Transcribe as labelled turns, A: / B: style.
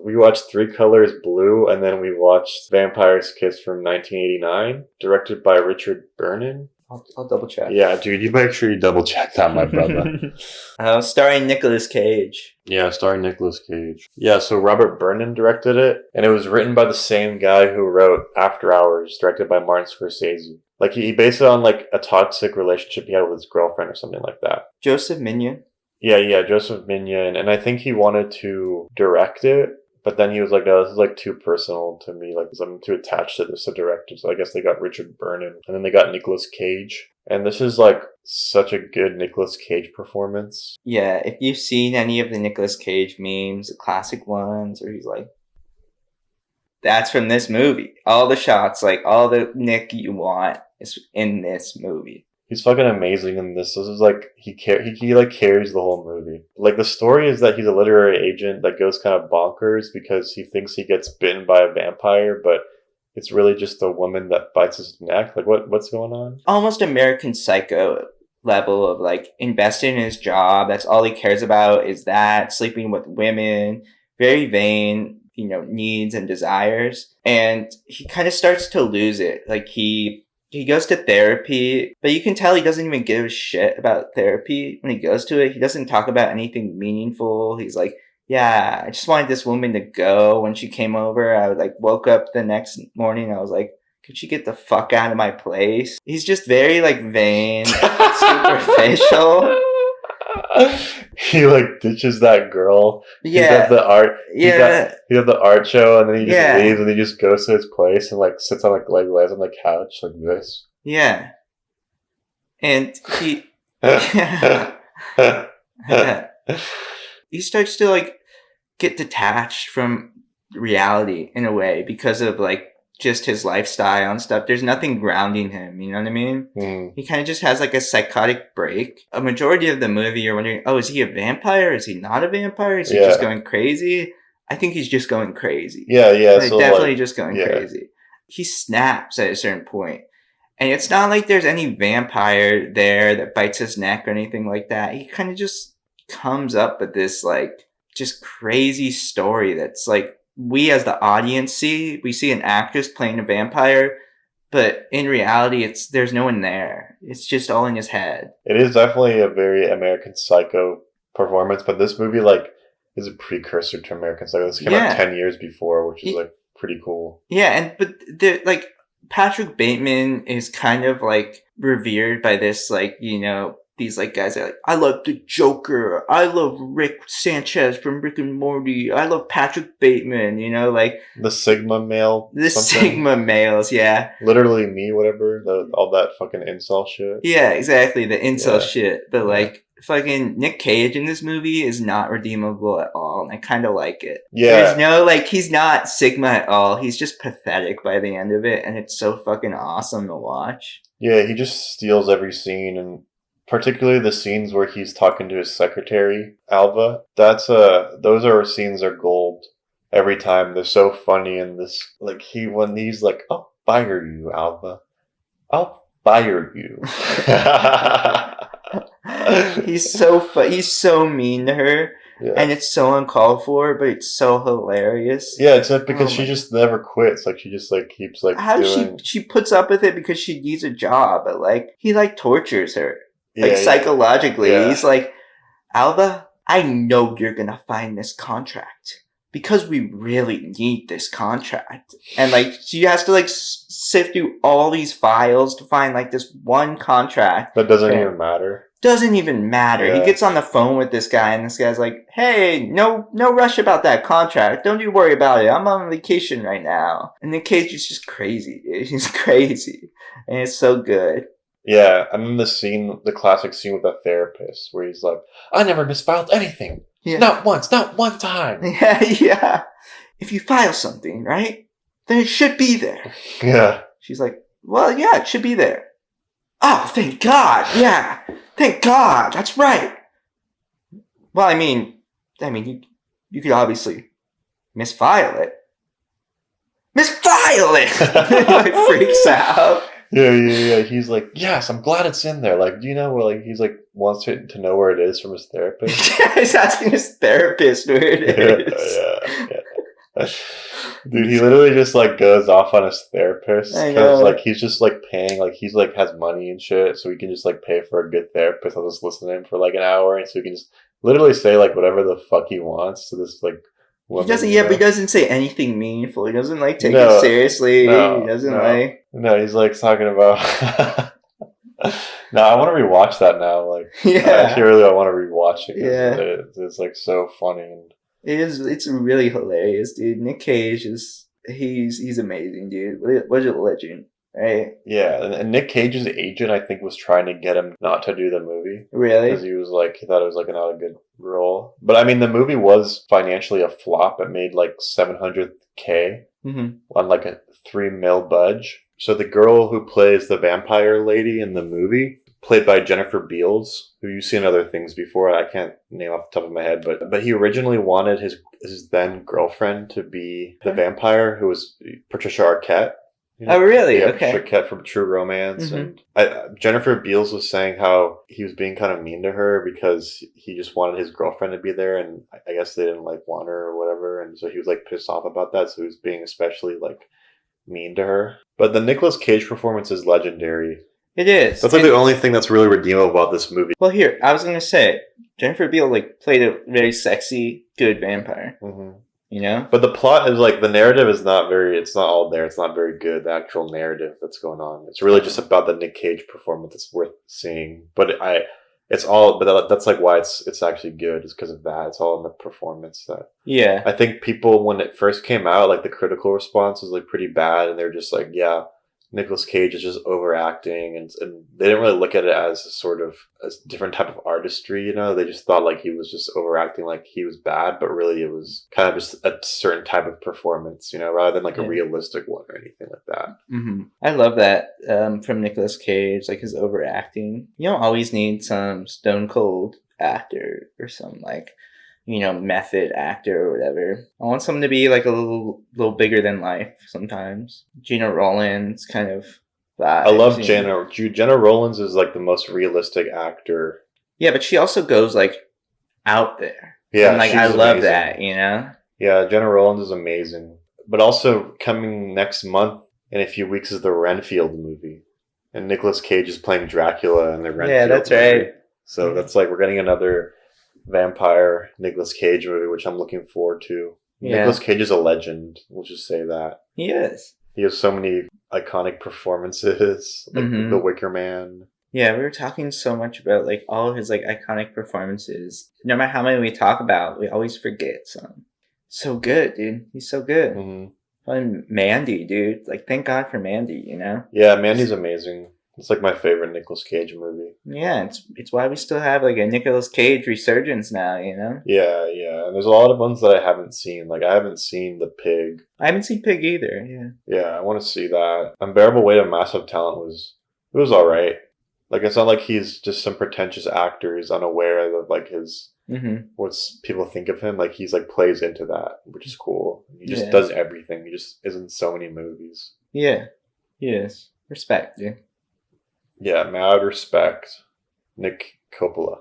A: we watched Three Colors Blue, and then we watched Vampire's Kiss from 1989, directed by Richard Bierman.
B: I'll double check.
A: Yeah, dude, you make sure you double check that, my brother.
B: Starring Nicolas Cage.
A: Yeah, starring Nicolas Cage. Yeah, so Robert Bierman directed it, and it was written by the same guy who wrote After Hours, directed by Martin Scorsese. Like, he based it on, like, a toxic relationship he had with his girlfriend or something like that.
B: Joseph Minion.
A: Yeah, Joseph Minion, and I think he wanted to direct it, but then he was like, no, this is, like, too personal to me, like, I'm too attached to this to direct it, so I guess they got Richard Bierman, and then they got Nicolas Cage, and this is, like, such a good Nicolas Cage performance.
B: Yeah, if you've seen any of the Nicolas Cage memes, the classic ones, where he's like, that's from this movie. All the shots, like, all the Nick you want is in this movie.
A: He's fucking amazing in this. This is like he carries the whole movie. Like, the story is that he's a literary agent that goes kind of bonkers because he thinks he gets bitten by a vampire, but it's really just a woman that bites his neck. Like, what's going on?
B: Almost American Psycho level of, like, investing in his job. That's all he cares about is that, sleeping with women, very vain, needs and desires. And he kind of starts to lose it. Like, he goes to therapy, but you can tell he doesn't even give a shit about therapy when he goes to it. He doesn't talk about anything meaningful. He's like, yeah, I just wanted this woman to go. When she came over, I woke up the next morning. I was like, could she get the fuck out of my place? He's just very, like, vain, superficial.
A: He, like, ditches that girl.
B: Yeah.
A: He does the art.
B: Yeah.
A: He does the art show, and then he just leaves, and he just goes to his place and, like, sits on, like, lays on the couch like this.
B: Yeah. And he he starts to, like, get detached from reality in a way because of, like, just his lifestyle and stuff. There's nothing grounding him, you know what I mean? He kind of just has, like, a psychotic break. A majority of the movie, you're wondering, oh, is he a vampire? Is he not a vampire? Is he just going crazy? I think he's just going crazy.
A: Yeah.
B: Like, so, definitely just going crazy. He snaps at a certain point. And it's not like there's any vampire there that bites his neck or anything like that. He kind of just comes up with this, like, just crazy story that's, like, we as the audience we see an actress playing a vampire, but in reality, there's no one there. It's just all in his head.
A: It is definitely a very American Psycho performance, but this movie, like, is a precursor to American Psycho. This came out 10 years before, which is, like, pretty cool.
B: Yeah, but like, Patrick Bateman is kind of, like, revered by this, like, these, like, guys are like, I love the Joker. I love Rick Sanchez from Rick and Morty. I love Patrick Bateman, like...
A: The Sigma male.
B: The Sigma males, yeah.
A: Literally me, whatever. All that fucking incel shit.
B: Yeah, exactly. The incel shit. But, like, fucking Nick Cage in this movie is not redeemable at all. And I kind of like it.
A: Yeah.
B: There's no, like, he's not Sigma at all. He's just pathetic by the end of it. And it's so fucking awesome to watch.
A: Yeah, he just steals every scene, and particularly the scenes where he's talking to his secretary, Alva. Those scenes are gold every time. They're so funny, and this, like, when he's like, I'll fire you, Alva. I'll fire you.
B: He's so mean to her. Yeah. And it's so uncalled for, but it's so hilarious.
A: Yeah, it's like because she just never quits. Like, she just, like, keeps, like,
B: she puts up with it because she needs a job, but, like, he, like, tortures her. Like, psychologically. Yeah. He's like, Alva, I know you're gonna find this contract because we really need this contract. And, like, she has to, like, sift through all these files to find, like, this one contract.
A: That doesn't even matter.
B: Doesn't even matter. Yeah. He gets on the phone with this guy, and this guy's like, hey, no rush about that contract. Don't you worry about it. I'm on vacation right now. And Nick Cage is just crazy, dude. He's crazy. And it's so good.
A: Yeah, and then the classic scene with the therapist, where he's like, I never misfiled anything. Yeah. Not once, not one time.
B: Yeah. If you file something, right, then it should be there.
A: Yeah. She's
B: like, well, yeah, it should be there. Oh, thank God. Yeah. Thank God. That's right. Well, I mean, you could obviously misfile it. Misfile it! Like, freaks out.
A: Yeah. He's like, yes, I'm glad it's in there. Like, do you know where, like, he's like, wants to know where it is from his therapist?
B: Yeah, he's asking his therapist where it is.
A: Dude, he literally just like goes off on his therapist
B: I
A: because
B: know.
A: like he's just like paying, like he's like has money and shit, so he can just like pay for a good therapist. I'll just listen to him for like an hour, and so he can just literally say like whatever the fuck he wants to this like
B: He
A: woman,
B: doesn't.
A: you
B: Yeah, but he
A: know?
B: doesn't say anything meaningful. He doesn't like take it
A: No,
B: seriously. He
A: no,
B: doesn't
A: no,
B: like.
A: no. He's like talking about. No, I want to rewatch that now. Like, I actually
B: Yeah,
A: really want to rewatch it because
B: yeah.
A: it's like so funny. And
B: It is. It's really hilarious, dude. Nick Cage is. He's amazing, dude. What a legend, right?
A: yeah, and Nick Cage's agent, I think, was trying to get him not to do the movie because
B: Really.
A: he was like he thought it was like not a good role. But I mean, the movie was financially a flop. It made like 700K
B: Mm-hmm.
A: on like a 3 mil budge. So the girl who plays the vampire lady in the movie, played by Jennifer Beals, who you've seen other things before. I can't name off the top of my head, but he originally wanted his then girlfriend to be the vampire, who was Patricia Arquette. You
B: Oh,
A: know,
B: really?
A: yeah, Patricia
B: Okay.
A: Arquette from True Romance,
B: Mm-hmm.
A: and Jennifer Beals was saying how he was being kind of mean to her because he just wanted his girlfriend to be there, and I guess they didn't like want her or whatever, and so he was like pissed off about that. So he was being especially like mean to her. But the Nicolas Cage performance is legendary.
B: It is.
A: That's like
B: And,
A: the only thing that's really redeemable about this movie.
B: well, here I was gonna say Jennifer Beal like played a very sexy, good vampire.
A: Hmm.
B: You know.
A: But the plot is like the narrative is not very. It's not all there. It's not very good. The actual narrative that's going on. It's really just about the Nick Cage performance. It's worth seeing. It's all. But that's like why it's actually good. Is because of that. It's all in the performance that.
B: Yeah.
A: I think people, when it first came out, like the critical response was like pretty bad, and they're just like, yeah, Nicolas Cage is just overacting, and they didn't really look at it as a sort of a different type of artistry, you know? They just thought like he was just overacting, like he was bad, but really it was kind of just a certain type of performance, you know, rather than like a
B: Yeah.
A: realistic one or anything like that.
B: Mm-hmm. I love that from Nicolas Cage, like his overacting. You don't always need some stone cold actor or some like, method actor or whatever. I want someone to be like a little bigger than life sometimes. Gina Rollins kind of vibes.
A: I love
B: you know?
A: Jenna Rollins is like the most realistic actor.
B: Yeah, but she also goes like out there.
A: Yeah,
B: And like I
A: she's
B: love
A: amazing.
B: that, you know?
A: Yeah, Jenna Rollins is amazing. But also coming next month in a few weeks is the Renfield movie. And Nicolas Cage is playing Dracula in the Renfield
B: Yeah, that's
A: movie.
B: right.
A: So that's like we're getting another vampire Nicolas Cage movie, which I'm looking forward to.
B: Yeah.
A: Nicolas Cage is a legend. We'll just say that.
B: He is.
A: He has so many iconic performances, like
B: Mhm.
A: The Wicker Man.
B: Yeah, we were talking so much about like all of his like iconic performances. No matter how many we talk about, we always forget some. So good, dude. He's so good.
A: Mm-hmm.
B: And Mandy, dude. Like, thank God for Mandy, you know?
A: Yeah, Mandy's amazing. It's like my favorite Nicolas Cage movie.
B: Yeah, it's why we still have like a Nicolas Cage resurgence now, you know?
A: Yeah, yeah. And there's a lot of ones that I haven't seen. Like, I haven't seen The Pig.
B: I haven't seen Pig either, yeah.
A: Yeah, I want to see that. Unbearable Weight of Massive Talent was alright. Like, it's not like he's just some pretentious actor who's unaware of, like, his,
B: Mm-hmm.
A: what's people think of him. Like, he's, like, plays into that, which is cool. He just
B: Yeah.
A: does everything. He just is in so many movies.
B: Yeah. Yes. Respect, dude.
A: Yeah, mad respect. Nick Coppola.